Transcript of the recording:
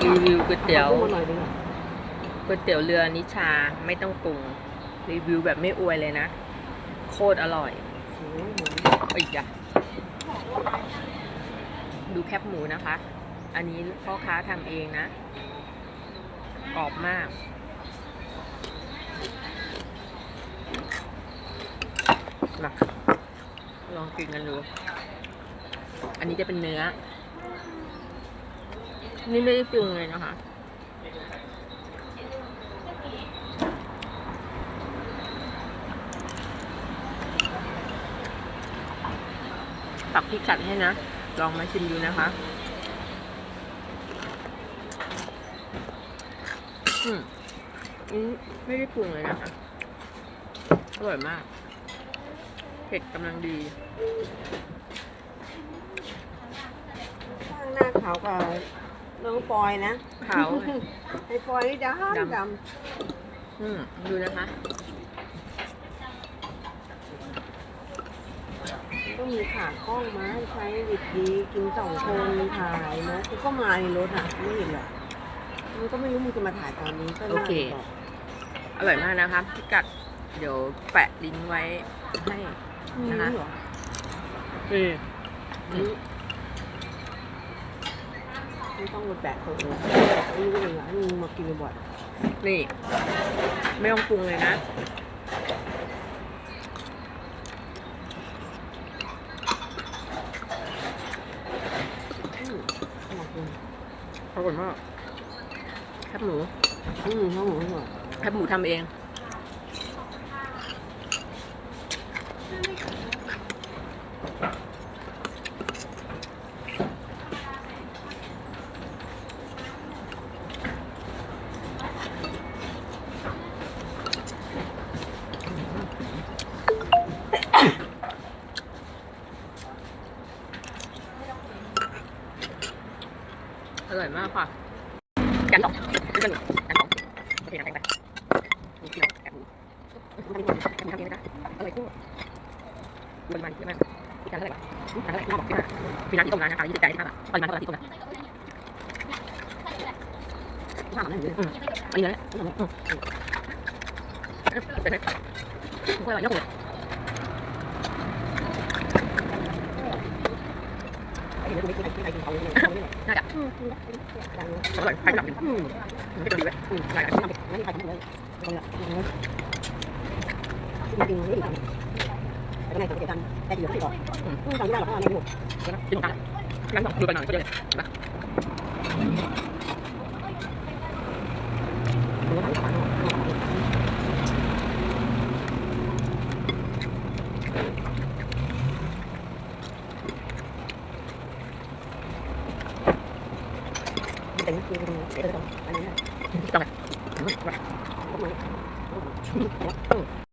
รีวิวก๋วยเตี๋ยว อามาหน่อยนึงอะ ก๋วยเตี๋ยวเรือนิชาไม่ต้องปรุงรีวิวแบบไม่อวยเลยนะ โคตรอร่อย โอ้โห อีกอะดูแคบหมูนะคะ อันนี้พ่อค้าทำเองนะกรอบมากมาลองกินกันดู อันนี้จะเป็นเนื้อ นี่ไม่ได้ปรุงเลยนะคะปักพริกกัดให้นะ ลองมาชิมดูนะคะไม่ได้ปรุงเลยนะคะ อร่อยมาก เผ็ดกำลังดี ข้างหน้าขาวกับน้องปอยนะ ขาว ไอ้ปอยนี่ดำด ดูนะคะ ำก็มีขากล้องมาให้ใช้ดิบดีกิน2 คนถ่ายนะกูก็มาในรถอ่ะไม่เห็นหรอกมันก็ไม่รู้มึงจะมาถ่ายตอนนี้ก็ โอเค อร่อยมากนะคะพิกัด เดี๋ยวแปะลิงก์ไว้ให้ มี นะคะ เหรอ ไม่ต้องมาแปะตัวเลยไม่รู้เลยนะมึงมากินบ่อย นี่ ไม่ต้องปรุงเลยนะ อร่อยจริง อร่อยมากแคบหมู ข้าวหมูอร่อย แคบหมูทำเอง อร่อยมากค่ะจานสองจานหนึ่งจานสองโอเคนะแพงไปนี่พี่น้องแอบดูทำเองนะอร่อยคู่มันเยอะมากจานเท่าไหร่วะจานเท่าไหร่พี่น้องบอกพี่น้ำที่ต้มน้ำนะคะ20 จาน25 บาทปริมาณเท่าไหร่ที่ต้มนะ25 บาทนั่นอยู่อันนี้เลยเป็นไงค่อยอร่อยเยอะเลยน่าจะอร่อยใครทำไม่โดนดีเว้ยน่าจะทำไม่ใครทำเลยจริงๆไม่ทำแต่ก็ไม่เคยทำแต่เดี๋ยวไม่ต่อทำไม่ได้หรอกเพราะอะไรไม่รู้กินกันงั้นดูไปหน่อยก็เยอะเลยนะแต่นี่คืออันนี้ต้อง